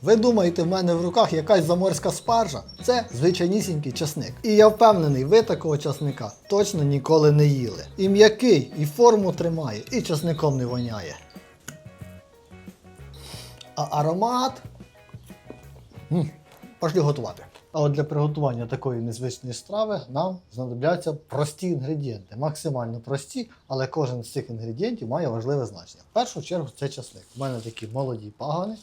Ви думаєте, в мене в руках якась заморська спаржа? Це звичайнісінький часник. І я впевнений, ви такого часника точно ніколи не їли. І м'який, і форму тримає, і часником не воняє. А аромат... Пошли готувати. А от для приготування такої незвичної страви нам знадобляться прості інгредієнти. Максимально прості, але кожен з цих інгредієнтів має важливе значення. В першу чергу це часник. У мене такі молоді пагони.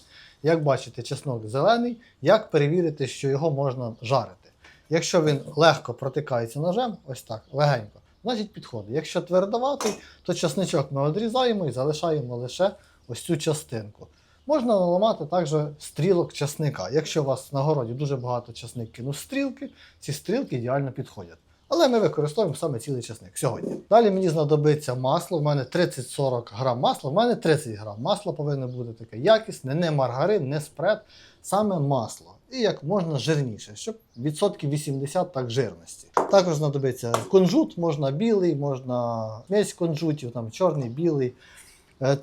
Як бачите, чеснок зелений. Як перевірити, що його можна жарити? Якщо він легко протикається ножем, ось так, легенько, значить підходить. Якщо твердоватий, то чесничок ми відрізаємо і залишаємо лише ось цю частинку. Можна наламати також стрілок часника. Якщо у вас на городі дуже багато часник кинув стрілки, ці стрілки ідеально підходять. Але ми використовуємо саме цілий часник сьогодні. Далі мені знадобиться масло. У мене 30-40 грам масла, у мене 30 грам. Масло повинно бути таке якісне, не маргарин, не спред, саме масло. І як можна жирніше, щоб відсотків 80 так жирності. Також знадобиться кунжут, можна білий, можна смесь кунжутів, там чорний, білий,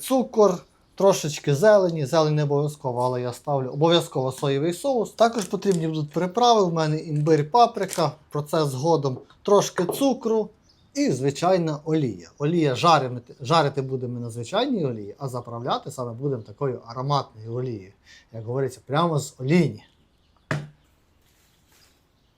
цукор. Трошечки зелені, зелень не обов'язково, але я ставлю обов'язково соєвий соус. Також потрібні будуть приправи, у мене імбир, паприка, про це згодом, трошки цукру і звичайна олія. Олія жарити будемо на звичайній олії, а заправляти саме будемо такою ароматною олією. Як говориться, прямо з олійні.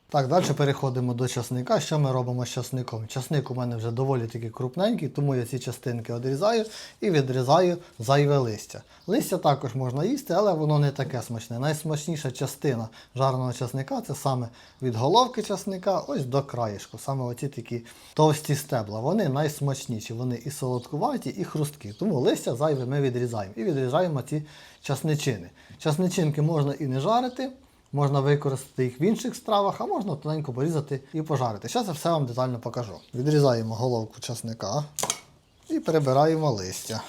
Так, далі переходимо до часника. Що ми робимо з часником? Часник у мене вже доволі таки крупненький, тому я ці частинки відрізаю і відрізаю зайве листя. Листя також можна їсти, але воно не таке смачне. Найсмачніша частина жареного часника – це саме від головки часника ось до краєшку. Саме оці такі товсті стебла. Вони найсмачніші, вони і солодкуваті, і хрусткі. Тому листя зайве ми відрізаємо. І відрізаємо ці часничини. Часничинки можна і не жарити. Можна використати їх в інших стравах, а можна тоненько порізати і пожарити. Зараз я все вам детально покажу. Відрізаємо головку часника і перебираємо листя.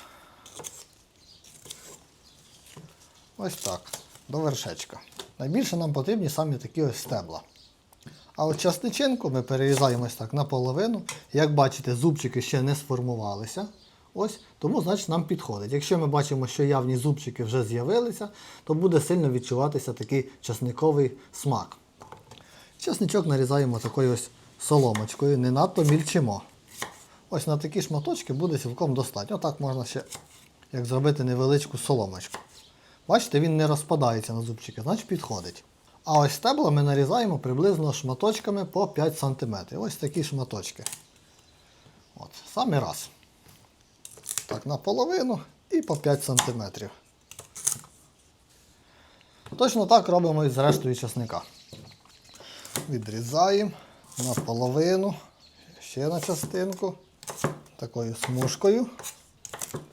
Ось так, до вершечка. Найбільше нам потрібні саме такі ось стебла. А от часничинку ми перерізаємо ось так наполовину. Як бачите, зубчики ще не сформувалися. Ось, тому, значить, нам підходить. Якщо ми бачимо, що явні зубчики вже з'явилися, то буде сильно відчуватися такий часниковий смак. Часничок нарізаємо такою ось соломочкою, не надто мільчимо. Ось на такі шматочки буде цілком достатньо. Отак можна ще як зробити невеличку соломочку. Бачите, він не розпадається на зубчики, значить підходить. А ось стебла ми нарізаємо приблизно шматочками по 5 см. Ось такі шматочки. От, саме раз. Так, наполовину і по 5 см. Точно так робимо і з рештою часника. Відрізаємо наполовину, ще на частинку, такою смужкою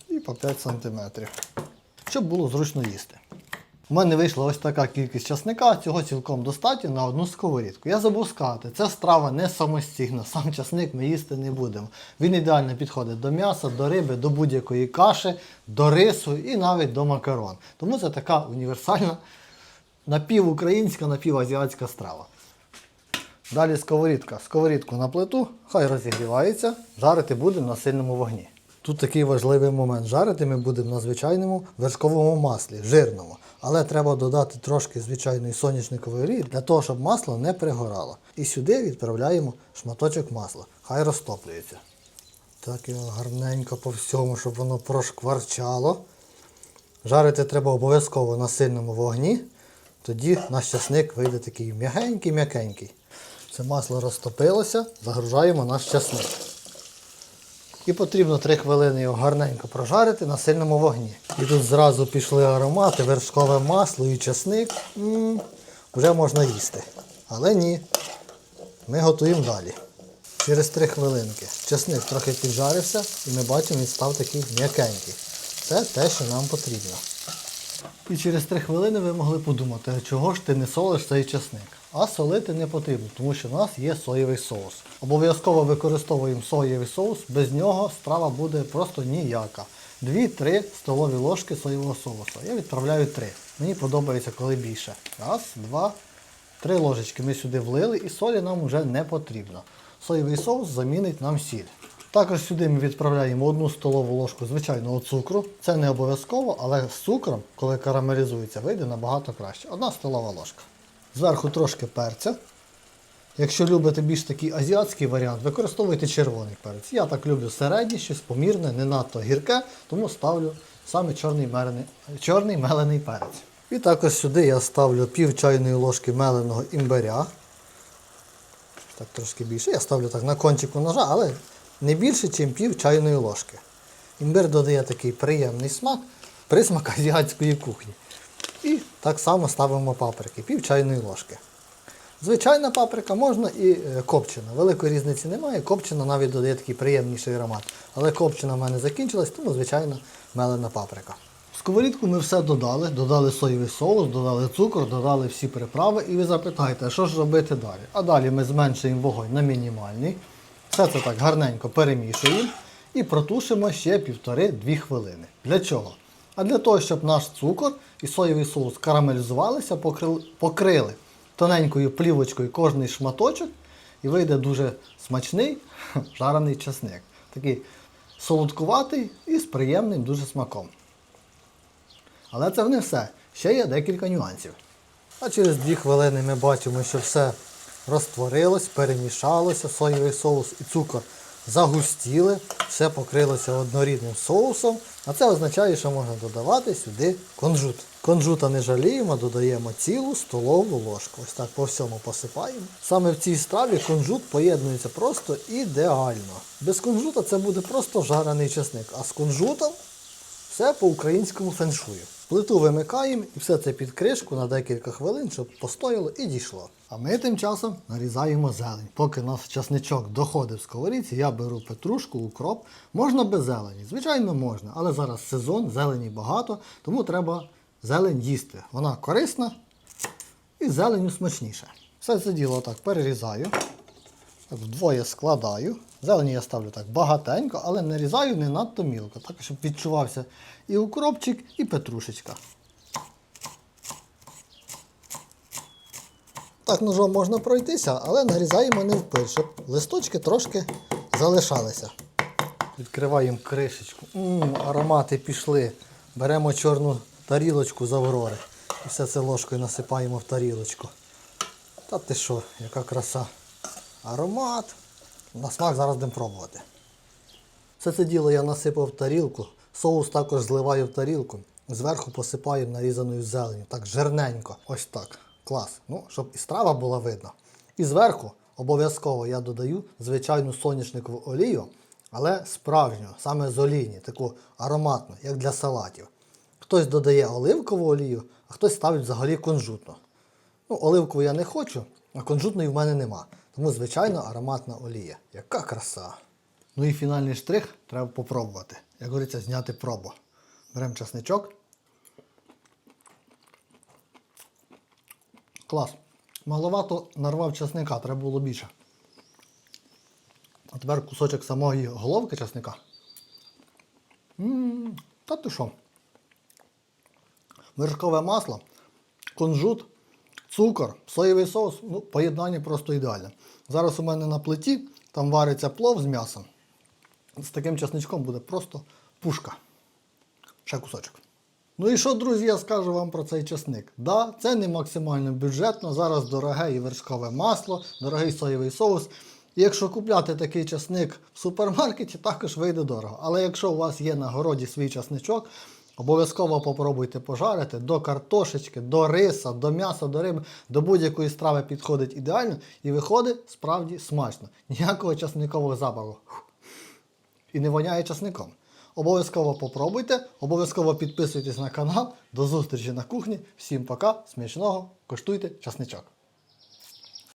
і по 5 см. Щоб було зручно їсти. У мене вийшла ось така кількість часника, цього цілком достатньо на одну сковорідку. Я забув сказати, ця страва не самостійна, сам часник ми їсти не будемо. Він ідеально підходить до м'яса, до риби, до будь-якої каші, до рису і навіть до макарон. Тому це така універсальна напівукраїнська, напівазіатська страва. Далі сковорідка. Сковорідку на плиту, хай розігрівається, жарити будемо на сильному вогні. Тут такий важливий момент. Жарити ми будемо на звичайному вершковому маслі, жирному. Але треба додати трошки звичайної соняшникової олії, для того, щоб масло не пригорало. І сюди відправляємо шматочок масла. Хай розтоплюється. Так його гарненько по всьому, щоб воно прошкварчало. Жарити треба обов'язково на сильному вогні. Тоді наш часник вийде такий м'якенький-м'якенький. Це масло розтопилося, загружаємо наш часник. І потрібно 3 хвилини його гарненько прожарити на сильному вогні. І тут зразу пішли аромати, вершкове масло і часник. Вже можна їсти. Але ні. Ми готуємо далі. Через 3 хвилинки часник трохи піджарився і ми бачимо, він став такий м'якенький. Це те, що нам потрібно. І через 3 хвилини ви могли подумати, чого ж ти не солиш цей часник. А солити не потрібно, тому що в нас є соєвий соус. Обов'язково використовуємо соєвий соус, без нього страва буде просто ніяка. 2-3 столові ложки соєвого соусу. Я відправляю 3. Мені подобається, коли більше. 1, 2, 3 ложечки ми сюди влили і солі нам вже не потрібно. Соєвий соус замінить нам сіль. Також сюди ми відправляємо 1 столову ложку звичайного цукру. Це не обов'язково, але з цукром, коли карамелізується, вийде набагато краще. 1 столова ложка. Зверху трошки перця. Якщо любите більш такий азіатський варіант, використовуйте червоний перець. Я так люблю середній, щось помірне, не надто гірке, тому ставлю саме чорний мелений перець. І також сюди я ставлю пів чайної ложки меленого імбиря. Так трошки більше. Я ставлю так на кончику ножа, але не більше, ніж пів чайної ложки. Імбир додає такий приємний смак, присмак азіатської кухні. І так само ставимо паприки, пів чайної ложки. Звичайна паприка можна і копчена. Великої різниці немає, копчена навіть додає такий приємніший аромат. Але копчена в мене закінчилась, тому звичайно мелена паприка. В сковорідку ми все додали соєвий соус, додали цукор, додали всі приправи. І ви запитаєте, що ж робити далі? А далі ми зменшуємо вогонь на мінімальний. Все це так гарненько перемішуємо і протушимо ще 1,5-2 хвилини. Для чого? А для того, щоб наш цукор і соєвий соус карамелізувалися, покрили тоненькою плівочкою кожний шматочок і вийде дуже смачний жарений часник. Такий солодкуватий і з приємним дуже смаком. Але це не все. Ще є декілька нюансів. А через 2 хвилини ми бачимо, що все розтворилось, перемішалося, соєвий соус і цукор загустіли, все покрилося однорідним соусом. А це означає, що можна додавати сюди кунжут. Кунжута не жаліємо, додаємо цілу столову ложку. Ось так по всьому посипаємо. Саме в цій страві кунжут поєднується просто ідеально. Без кунжута це буде просто жарений чесник, а з кунжутом все по українському феншую. Плиту вимикаємо і все це під кришку на декілька хвилин, щоб постояло і дійшло. А ми тим часом нарізаємо зелень. Поки наш часничок доходить в сковорідці, я беру петрушку, укроп. Можна без зелені, звичайно можна, але зараз сезон, зелені багато, тому треба зелень їсти. Вона корисна і з зеленню смачніше. Все це діло так перерізаю, так вдвоє складаю. Зелені я ставлю так багатенько, але нарізаю не надто мілко, так щоб відчувався і укропчик, і петрушечка. Так ножом можна пройтися, але нарізаємо не впиль, щоб листочки трошки залишалися. Відкриваємо кришечку. Аромати пішли. Беремо чорну тарілочку з Аврори. І все це ложкою насипаємо в тарілочку. Та ти що, яка краса. Аромат. На смак зараз будемо пробувати. Все це діло я насипав в тарілку. Соус також зливаю в тарілку. Зверху посипаю нарізаною зеленню. Так жирненько. Ось так. Клас. Ну, щоб і страва була видна. І зверху обов'язково я додаю звичайну соняшникову олію, але справжню, саме з олійні, таку ароматну, як для салатів. Хтось додає оливкову олію, а хтось ставить взагалі кунжутну. Ну, оливкову я не хочу, а кунжутної в мене нема. Тому, звичайно, ароматна олія. Яка краса! Ну і фінальний штрих треба попробувати. Як говориться, зняти пробу. Беремо часничок. Клас. Маловато нарвав часника, треба було більше. А тепер кусочок самої головки часника. Та ти що? Вершкове масло, кунжут, цукор, соєвий соус, ну, поєднання просто ідеальне. Зараз у мене на плиті, там вариться плов з м'ясом. З таким часничком буде просто пушка. Ще кусочок. Ну і що, друзі, я скажу вам про цей часник. Да, це не максимально бюджетно, зараз дороге і вершкове масло, дорогий соєвий соус. І якщо купляти такий часник в супермаркеті, також вийде дорого. Але якщо у вас є на городі свій часничок, обов'язково попробуйте пожарити до картошечки, до риса, до м'яса, до риби, до будь-якої страви підходить ідеально і виходить справді смачно. Ніякого часникового запаху. І не воняє часником. Обов'язково попробуйте, обов'язково підписуйтесь на канал. До зустрічі на кухні. Всім пока, смачного, коштуйте часничок.